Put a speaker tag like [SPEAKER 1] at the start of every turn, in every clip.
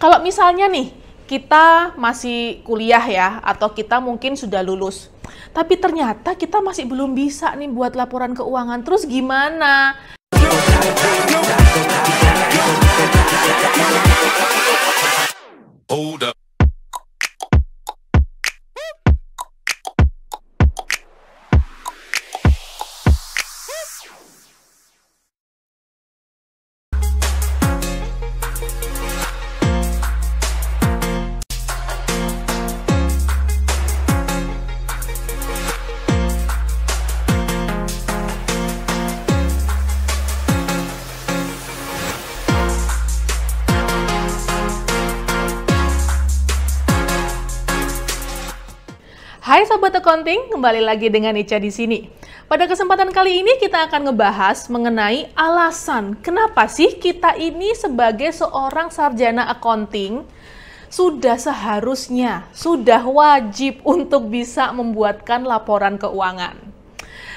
[SPEAKER 1] Kalau misalnya nih, kita masih kuliah ya, atau kita mungkin sudah lulus, tapi ternyata kita masih belum bisa nih buat laporan keuangan, terus gimana?
[SPEAKER 2] Hold up.
[SPEAKER 1] Hai Sobat Accounting, kembali lagi dengan Ica di sini. Pada kesempatan kali ini kita akan ngebahas mengenai alasan kenapa sih kita ini sebagai seorang sarjana accounting sudah seharusnya, sudah wajib untuk bisa membuatkan laporan keuangan.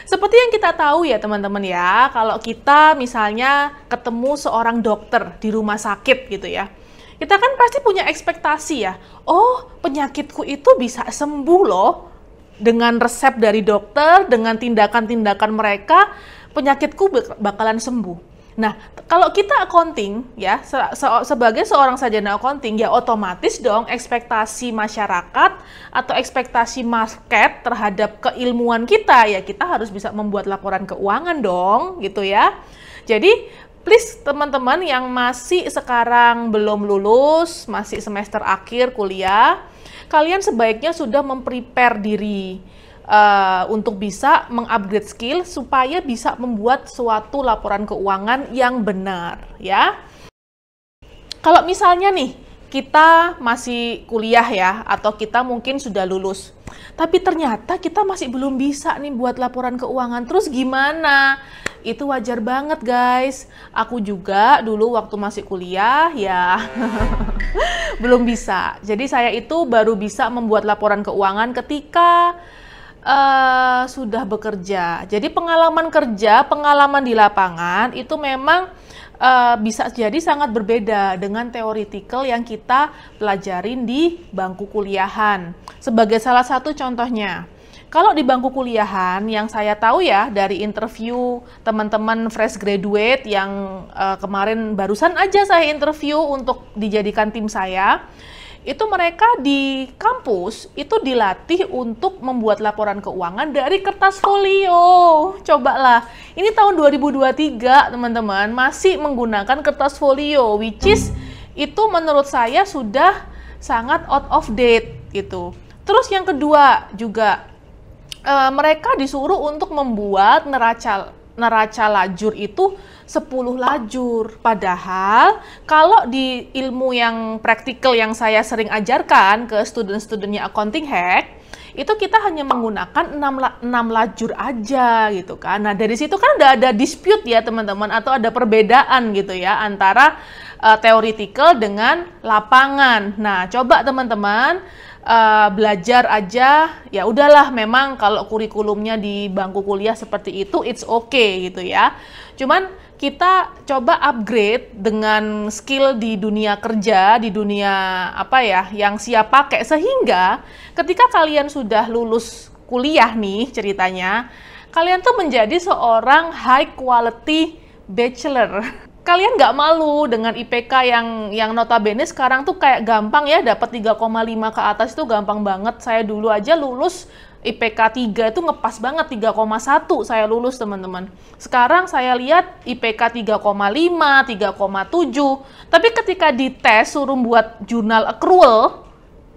[SPEAKER 1] Seperti yang kita tahu ya teman-teman ya, kalau kita misalnya ketemu seorang dokter di rumah sakit gitu ya, kita kan pasti punya ekspektasi ya, oh penyakitku itu bisa sembuh loh, dengan resep dari dokter, dengan tindakan-tindakan mereka, penyakitku bakalan sembuh. Nah, kalau kita accounting ya, sebagai seorang sarjana accounting ya otomatis dong ekspektasi masyarakat atau ekspektasi market terhadap keilmuan kita ya kita harus bisa membuat laporan keuangan dong gitu ya. Jadi please teman-teman yang masih sekarang belum lulus, masih semester akhir kuliah, kalian sebaiknya sudah memprepare diri untuk bisa mengupgrade skill supaya bisa membuat suatu laporan keuangan yang benar ya. Kalau misalnya nih kita masih kuliah ya atau kita mungkin sudah lulus, tapi ternyata kita masih belum bisa nih buat laporan keuangan, terus gimana? Itu wajar banget guys. Aku juga dulu waktu masih kuliah ya belum bisa. Jadi saya itu baru bisa membuat laporan keuangan ketika sudah bekerja. Jadi pengalaman kerja, pengalaman di lapangan itu memang bisa jadi sangat berbeda dengan theoretical yang kita pelajarin di bangku kuliahan. Sebagai salah satu contohnya, kalau di bangku kuliahan yang saya tahu ya dari interview teman-teman fresh graduate yang kemarin barusan aja saya interview untuk dijadikan tim saya, itu mereka di kampus itu dilatih untuk membuat laporan keuangan dari kertas folio. Cobalah, ini tahun 2023 teman-teman masih menggunakan kertas folio, which is itu menurut saya sudah sangat out of date gitu. Terus yang kedua juga, mereka disuruh untuk membuat neraca lajur itu 10 lajur. Padahal kalau di ilmu yang praktikal yang saya sering ajarkan ke student-studentnya accounting hack, itu kita hanya menggunakan 6 lajur aja gitu kan. Nah dari situ kan udah ada dispute ya teman-teman, atau ada perbedaan gitu ya antara theoretical dengan lapangan. Nah coba teman-teman belajar aja, ya udahlah memang kalau kurikulumnya di bangku kuliah seperti itu, it's okay gitu ya. Cuman kita coba upgrade dengan skill di dunia kerja, di dunia apa ya, yang siap pakai, sehingga ketika kalian sudah lulus kuliah nih ceritanya, kalian tuh menjadi seorang high quality bachelor. Kalian nggak malu dengan IPK yang notabene sekarang tuh kayak gampang ya, dapat 3,5 ke atas itu gampang banget. Saya dulu aja lulus IPK 3 itu ngepas banget, 3,1 saya lulus teman-teman. Sekarang saya lihat IPK 3,5, 3,7. Tapi ketika dites suruh buat jurnal accrual,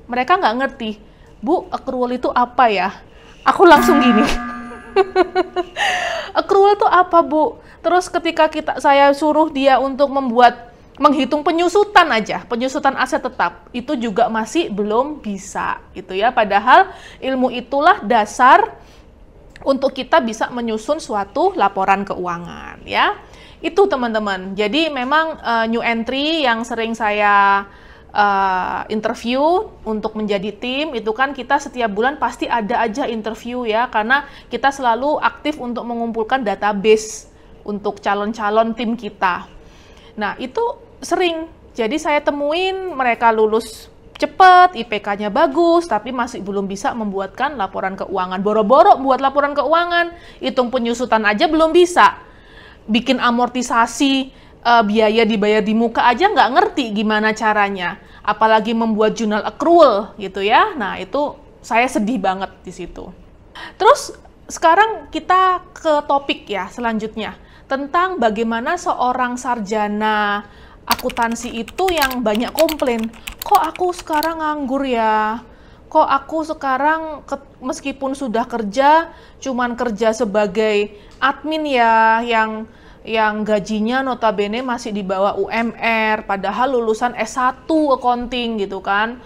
[SPEAKER 1] mereka nggak ngerti. Bu, accrual itu apa ya? Aku langsung gini. Accrual itu apa Bu? Terus ketika saya suruh dia untuk menghitung penyusutan aja, penyusutan aset tetap, itu juga masih belum bisa gitu ya. Padahal ilmu itulah dasar untuk kita bisa menyusun suatu laporan keuangan ya. Itu teman-teman. Jadi memang new entry yang sering saya interview untuk menjadi tim, itu kan kita setiap bulan pasti ada aja interview ya, karena kita selalu aktif untuk mengumpulkan database untuk calon-calon tim kita. Nah, itu sering Jadi saya temuin mereka lulus cepet, IPK-nya bagus, tapi masih belum bisa membuatkan laporan keuangan. Boro-boro buat laporan keuangan, hitung penyusutan aja belum bisa. Bikin amortisasi, biaya dibayar di muka aja nggak ngerti gimana caranya. Apalagi membuat jurnal accrual gitu ya. Nah, itu saya sedih banget di situ. Terus sekarang kita ke topik ya selanjutnya. Tentang bagaimana seorang sarjana akuntansi itu yang banyak komplain. Kok aku sekarang nganggur ya? Kok aku sekarang meskipun sudah kerja, cuman kerja sebagai admin ya, yang gajinya notabene masih di bawah UMR, padahal lulusan S1 accounting gitu kan.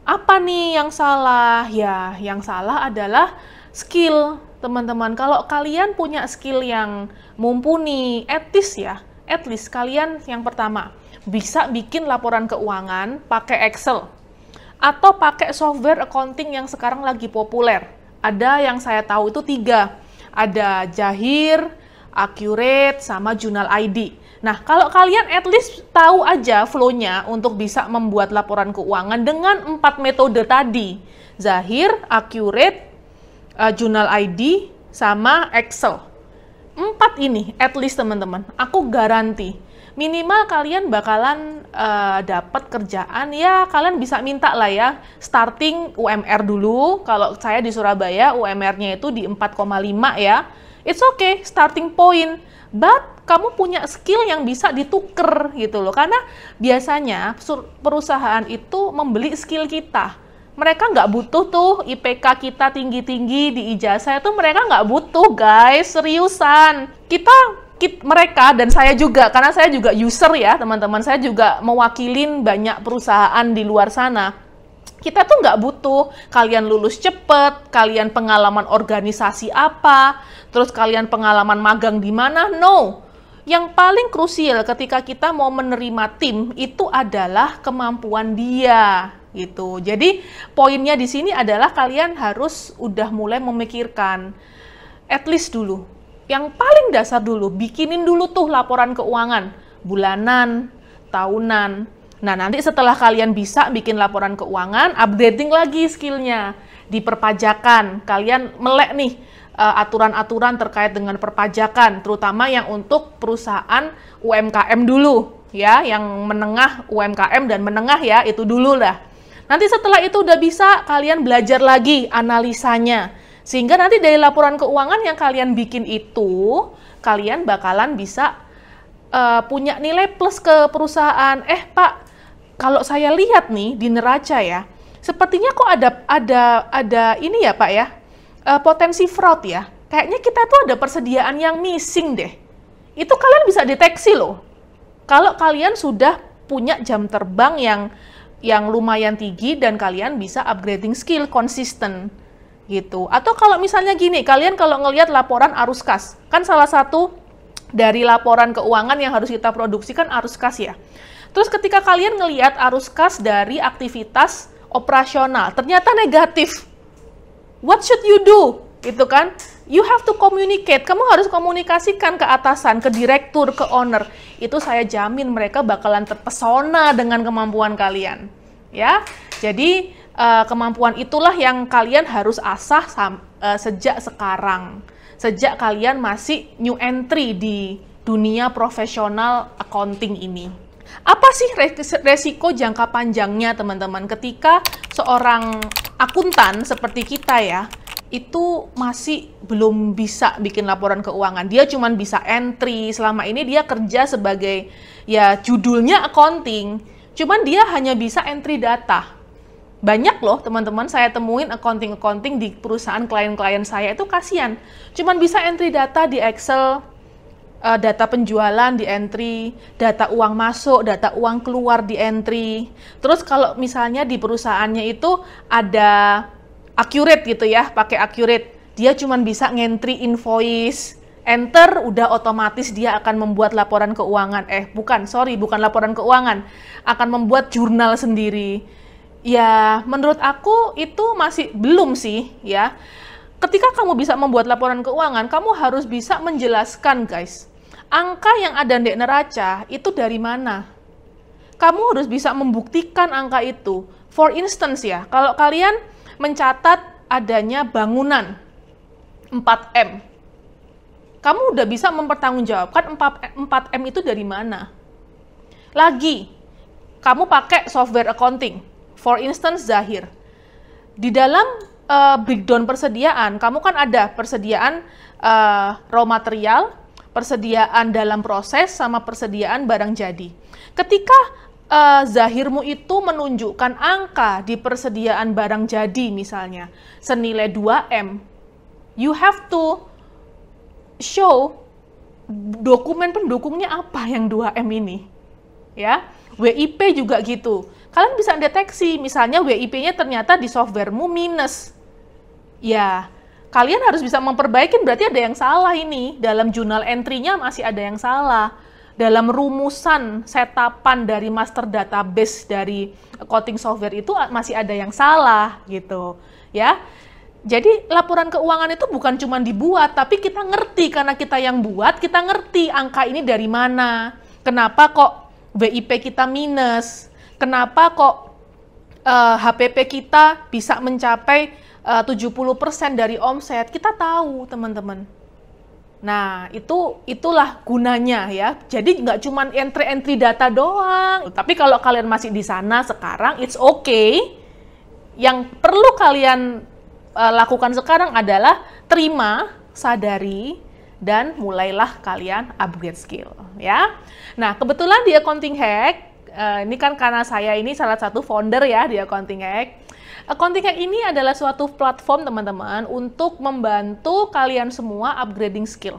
[SPEAKER 1] Apa nih yang salah? Ya, yang salah adalah skill, teman-teman. Kalau kalian punya skill yang mumpuni, at least kalian yang pertama bisa bikin laporan keuangan pakai Excel atau pakai software accounting yang sekarang lagi populer. Ada yang saya tahu itu 3. Ada Zahir, Accurate, sama Journal ID. Nah, kalau kalian at least tahu aja flow-nya untuk bisa membuat laporan keuangan dengan 4 metode tadi. Zahir, Accurate, Journal ID, sama Excel. 4 ini, at least teman-teman, aku garanti. Minimal kalian bakalan dapat kerjaan, ya kalian bisa minta lah ya, starting UMR dulu. Kalau saya di Surabaya, UMR-nya itu di 4,5 ya. It's okay, starting point. But kamu punya skill yang bisa dituker gitu loh. Karena biasanya perusahaan itu membeli skill kita. Mereka nggak butuh tuh IPK kita tinggi-tinggi di ijazah, itu mereka nggak butuh guys, seriusan. Mereka dan saya juga, karena saya juga user ya teman-teman, saya juga mewakilin banyak perusahaan di luar sana. Kita tuh nggak butuh kalian lulus cepet, kalian pengalaman organisasi apa, terus kalian pengalaman magang di mana, no. Yang paling krusial ketika kita mau menerima tim itu adalah kemampuan dia. Gitu. Jadi poinnya di sini adalah kalian harus udah mulai memikirkan at least dulu. Yang paling dasar dulu, bikinin dulu tuh laporan keuangan bulanan, tahunan. Nah, nanti setelah kalian bisa bikin laporan keuangan, updating lagi skillnya di perpajakan. Kalian melek nih aturan-aturan terkait dengan perpajakan, terutama yang untuk perusahaan UMKM dulu ya, yang menengah, UMKM dan menengah ya, itu dulu lah. Nanti setelah itu udah bisa, kalian belajar lagi analisanya. Sehingga nanti dari laporan keuangan yang kalian bikin itu, kalian bakalan bisa punya nilai plus ke perusahaan. Pak, kalau saya lihat nih di neraca ya, sepertinya kok ada ini ya Pak ya, potensi fraud ya. Kayaknya kita tuh ada persediaan yang missing deh. Itu kalian bisa deteksi loh. Kalau kalian sudah punya jam terbang yang lumayan tinggi dan kalian bisa upgrading skill konsisten gitu. Atau kalau misalnya gini, kalian kalau ngelihat laporan arus kas, kan salah satu dari laporan keuangan yang harus kita produksi kan arus kas ya. Terus ketika kalian ngelihat arus kas dari aktivitas operasional, ternyata negatif. What should you do? Gitu kan? You have to communicate. Kamu harus komunikasikan ke atasan, ke direktur, ke owner. Itu saya jamin mereka bakalan terpesona dengan kemampuan kalian. Ya, jadi kemampuan itulah yang kalian harus asah sejak sekarang. Sejak kalian masih new entry di dunia profesional accounting ini. Apa sih resiko jangka panjangnya teman-teman ketika seorang akuntan seperti kita ya, itu masih belum bisa bikin laporan keuangan. Dia cuma bisa entry, selama ini dia kerja sebagai, ya judulnya accounting, cuman dia hanya bisa entry data. Banyak loh teman-teman saya temuin accounting di perusahaan klien-klien saya itu kasihan. Cuman bisa entry data di Excel, data penjualan di entry, data uang masuk, data uang keluar di entry. Terus kalau misalnya di perusahaannya itu ada Accurate gitu ya, pakai Accurate. Dia cuma bisa ngentry invoice, enter, udah otomatis dia akan membuat laporan keuangan. Bukan laporan keuangan, akan membuat jurnal sendiri. Ya, menurut aku itu masih belum sih ya. Ketika kamu bisa membuat laporan keuangan, kamu harus bisa menjelaskan guys, angka yang ada di neraca itu dari mana? kamu harus bisa membuktikan angka itu. For instance ya, kalau kalian mencatat adanya bangunan 4M, kamu udah bisa mempertanggungjawabkan 4M itu dari mana. Lagi, kamu pakai software accounting, for instance Zahir. Di dalam breakdown persediaan, kamu kan ada persediaan raw material, persediaan dalam proses, sama persediaan barang jadi. Ketika Zahirmu itu menunjukkan angka di persediaan barang jadi misalnya senilai 2M, you have to show dokumen pendukungnya apa yang 2M ini. Ya, WIP juga gitu. Kalian bisa deteksi, misalnya WIP-nya ternyata di softwaremu minus. Ya, kalian harus bisa memperbaiki, berarti ada yang salah ini. Dalam journal entry-nya masih ada yang salah. Dalam rumusan setapan dari master database dari accounting software itu masih ada yang salah gitu ya. Jadi laporan keuangan itu bukan cuma dibuat, tapi kita ngerti, karena kita yang buat, kita ngerti angka ini dari mana. Kenapa kok WIP kita minus? Kenapa kok HPP kita bisa mencapai 70% dari omset? Kita tahu, teman-teman. Nah, itulah gunanya ya. Jadi nggak cuma entry data doang. Tapi kalau kalian masih di sana sekarang, it's okay. Yang perlu kalian lakukan sekarang adalah terima, sadari, dan mulailah kalian upgrade skill ya. Nah, kebetulan di Accounting Hack, ini kan karena saya ini salah satu founder ya di Accounting Hack. Accounting Hack ini adalah suatu platform teman-teman untuk membantu kalian semua upgrading skill.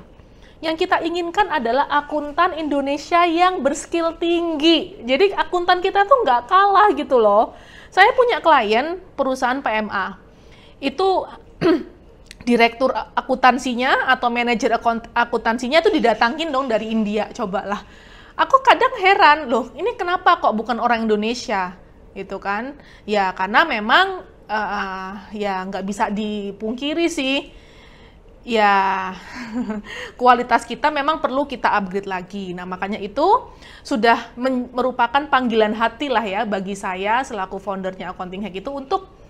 [SPEAKER 1] Yang kita inginkan adalah akuntan Indonesia yang berskill tinggi. Jadi akuntan kita tuh nggak kalah gitu loh. Saya punya klien perusahaan PMA. Itu direktur akuntansinya atau manajer akuntansinya itu didatangin dong dari India, cobalah. Aku kadang heran, loh ini kenapa kok bukan orang Indonesia? Gitu kan, ya karena memang ya nggak bisa dipungkiri sih, ya kualitas kita memang perlu kita upgrade lagi. Nah makanya itu sudah merupakan panggilan hati lah ya bagi saya selaku foundernya Accounting Hack itu untuk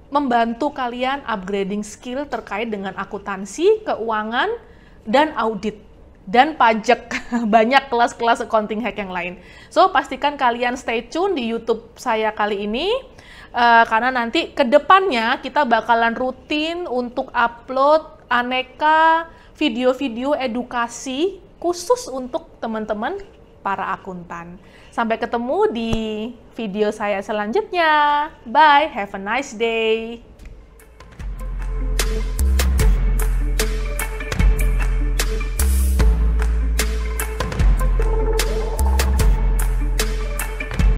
[SPEAKER 1] membantu kalian upgrading skill terkait dengan akuntansi, keuangan, dan audit. Dan pajak, banyak kelas-kelas Accounting Hack yang lain. So, pastikan kalian stay tune di YouTube saya kali ini, karena nanti ke depannya kita bakalan rutin untuk upload aneka video-video edukasi khusus untuk teman-teman para akuntan. Sampai ketemu di video saya selanjutnya. Bye, have a nice day.